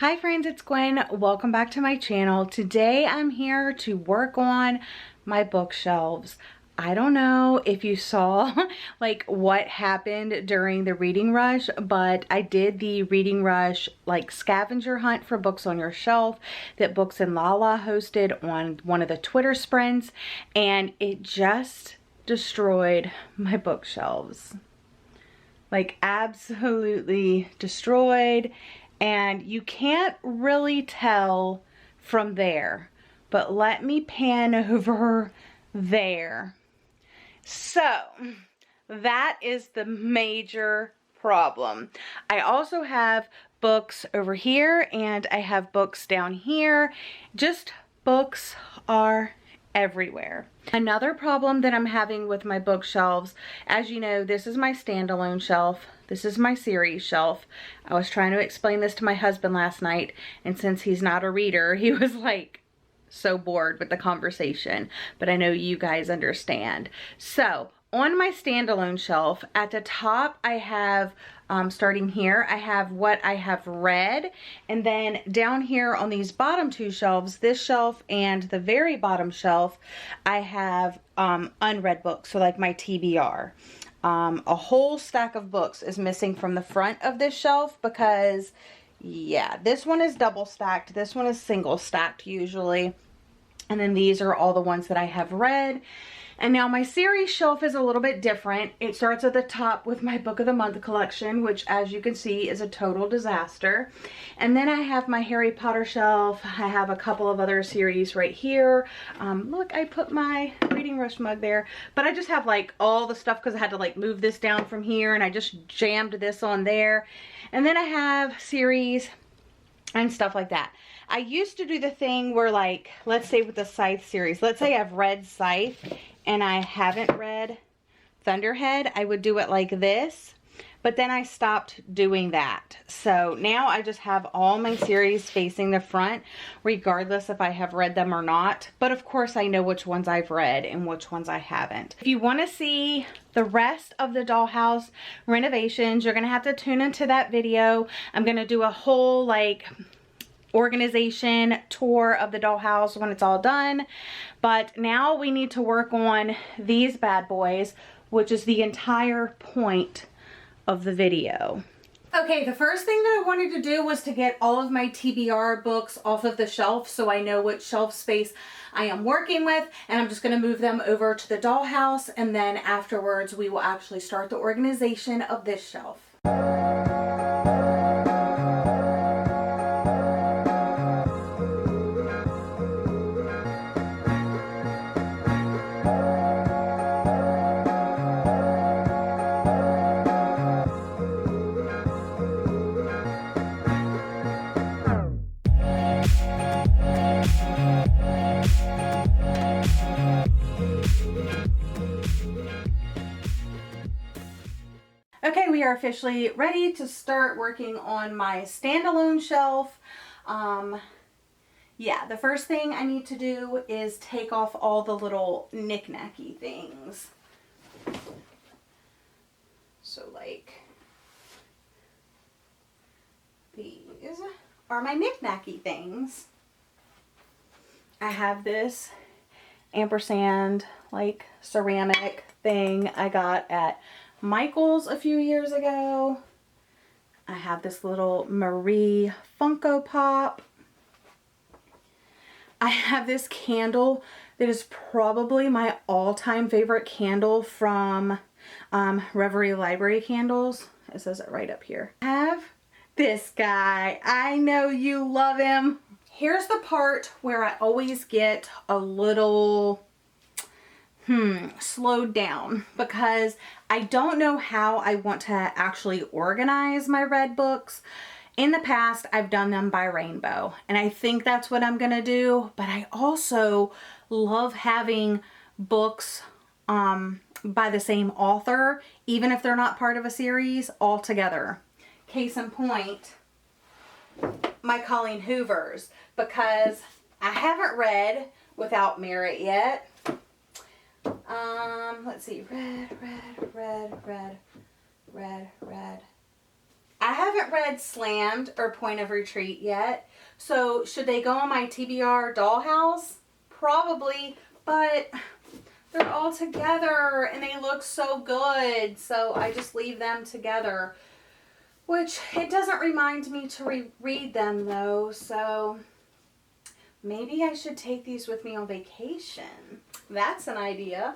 Hi friends, it's Gwen. Welcome back to my channel. Today I'm here to work on my bookshelves. I don't know if you saw like what happened during the reading rush, but I did the reading rush like scavenger hunt for books on your shelf that Books and Lala hosted on one of the Twitter sprints, and it just destroyed my bookshelves. Like absolutely destroyed. And you can't really tell from there, but let me pan over there. So that is the major problem. I also have books over here and I have books down here. Just books are everywhere. Another problem that I'm having with my bookshelves, as you know, this is my standalone shelf. This is my series shelf. I was trying to explain this to my husband last night, and since he's not a reader, he was like so bored with the conversation, but I know you guys understand. So on my standalone shelf, at the top I have, starting here, I have what I have read, and then down here on these bottom two shelves, this shelf and the very bottom shelf, I have unread books, so like my TBR. A whole stack of books is missing from the front of this shelf because, yeah, this one is double stacked, this one is single stacked usually, and then these are all the ones that I have read. And now my series shelf is a little bit different. It starts at the top with my Book of the Month collection, which as you can see is a total disaster. And then I have my Harry Potter shelf. I have a couple of other series right here. Look, I put my Reading Rush mug there, but I just have like all the stuff because I had to like move this down from here and I just jammed this on there. And then I have series and stuff like that. I used to do the thing where, like, let's say with the Scythe series, let's say I've read Scythe and I haven't read Thunderhead, I would do it like this, but then I stopped doing that. So now I just have all my series facing the front, regardless if I have read them or not. But of course I know which ones I've read and which ones I haven't. If you want to see the rest of the dollhouse renovations, you're going to have to tune into that video. I'm going to do a whole like organization tour of the dollhouse when it's all done. But now we need to work on these bad boys, which is the entire point of the video. Okay, the first thing that I wanted to do was to get all of my TBR books off of the shelf so I know what shelf space I am working with, and I'm just going to move them over to the dollhouse, and then afterwards we will actually start the organization of this shelf. Okay, we are officially ready to start working on my standalone shelf. Yeah, the first thing I need to do is take off all the little knick-knacky things. So like, these are my knick-knacky things. I have this ampersand like ceramic thing I got at Michael's a few years ago. I have this little Marie Funko Pop. I have this candle that is probably my all-time favorite candle from Reverie Library Candles. It says it right up here. I have this guy. I know you love him. Here's the part where I always get a little slowed down because I don't know how I want to actually organize my read books. In the past, I've done them by rainbow, and I think that's what I'm gonna do, but I also love having books by the same author, even if they're not part of a series, all together. Case in point, my Colleen Hoovers, because I haven't read Without Merit yet. Let's see, red. I haven't read Slammed or Point of Retreat yet. So should they go on my TBR dollhouse? Probably, but they're all together and they look so good. So I just leave them together, which it doesn't remind me to read them though. So maybe I should take these with me on vacation. That's an idea.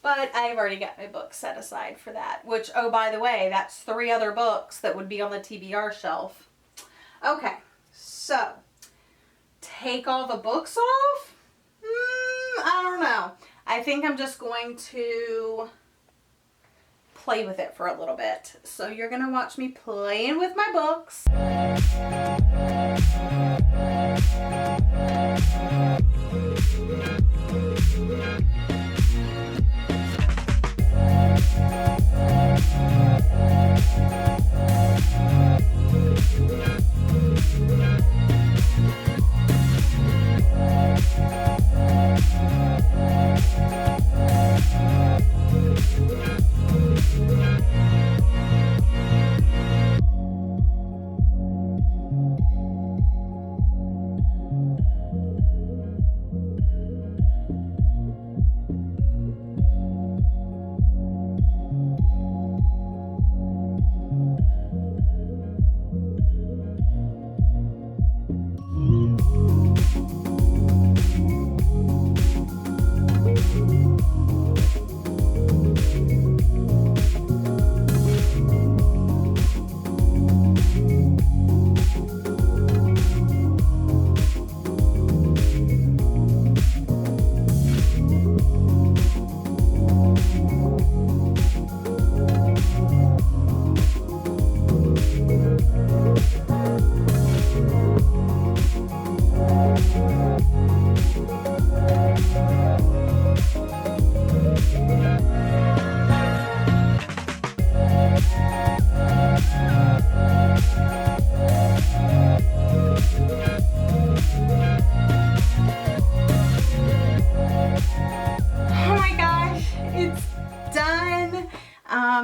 But I've already got my books set aside for that. Which, oh, by the way, that's 3 other books that would be on the TBR shelf. Okay, so take all the books off? I don't know. I think I'm just going to play with it for a little bit. So you're going to watch me playing with my books.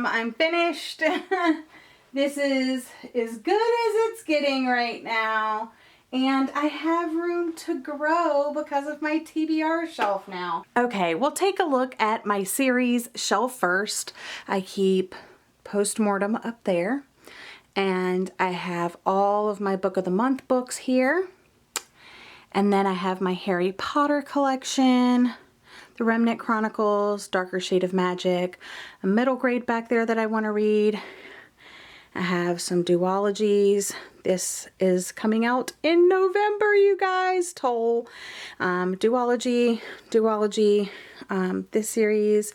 I'm finished. This is as good as it's getting right now. And I have room to grow because of my TBR shelf now. Okay, we'll take a look at my series shelf first. I keep Postmortem up there. And I have all of my Book of the Month books here. And then I have my Harry Potter collection, The Remnant Chronicles, Darker Shade of Magic, a middle grade back there that I want to read. I have some duologies. This is coming out in November, you guys. Toll. Duology, this series,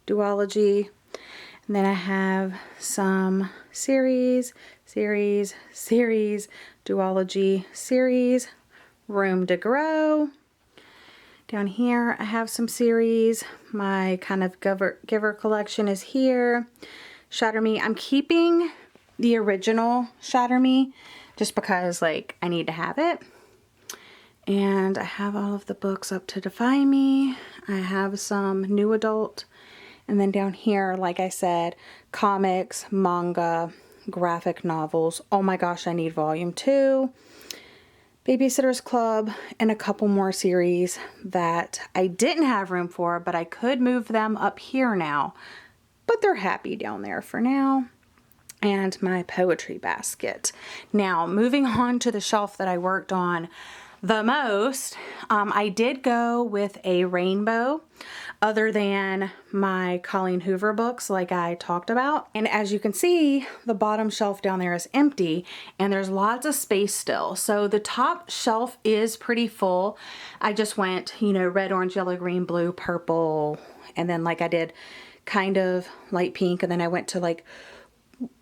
duology. And then I have some series, duology, series, Room to Grow. Down here I have some series. My kind of giver collection is here. Shatter Me. I'm keeping the original Shatter Me just because like I need to have it. And I have all of the books up to Defy Me. I have some new adult. And then down here, like I said, comics, manga, graphic novels. Oh my gosh, I need volume 2. Babysitter's Club, and a couple more series that I didn't have room for, but I could move them up here now. But they're happy down there for now. And my poetry basket. Now, moving on to the shelf that I worked on the most, I did go with a rainbow other than my Colleen Hoover books like I talked about. And as you can see, the bottom shelf down there is empty and there's lots of space still. So the top shelf is pretty full. I just went, you know, red, orange, yellow, green, blue, purple, and then like I did kind of light pink, and then I went to like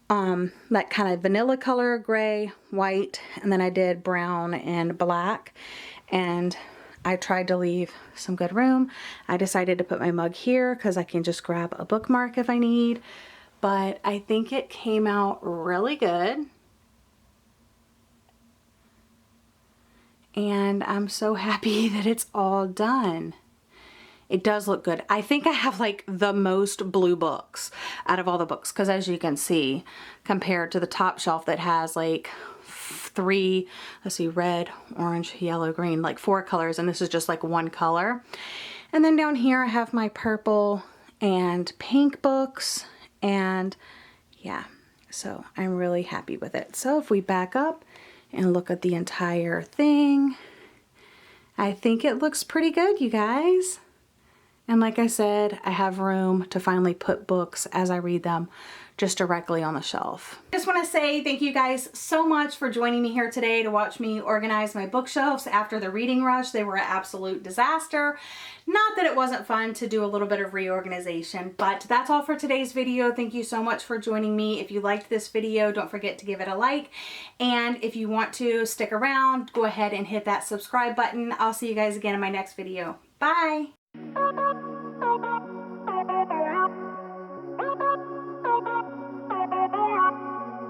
that kind of vanilla color, gray, white, and then I did brown and black. And I tried to leave some good room. I decided to put my mug here because I can just grab a bookmark if I need. But I think it came out really good. And I'm so happy that it's all done. It does look good. I think I have like the most blue books out of all the books, because as you can see, compared to the top shelf that has like three, let's see, red, orange, yellow, green, like 4 colors, and this is just like 1 color. And then down here I have my purple and pink books, and yeah, so I'm really happy with it. So if we back up and look at the entire thing, I think it looks pretty good, you guys. And like I said, I have room to finally put books as I read them just directly on the shelf. Just want to say thank you guys so much for joining me here today to watch me organize my bookshelves after the reading rush. They were an absolute disaster. Not that it wasn't fun to do a little bit of reorganization, but that's all for today's video. Thank you so much for joining me. If you liked this video, don't forget to give it a like. And if you want to stick around, go ahead and hit that subscribe button. I'll see you guys again in my next video. Bye.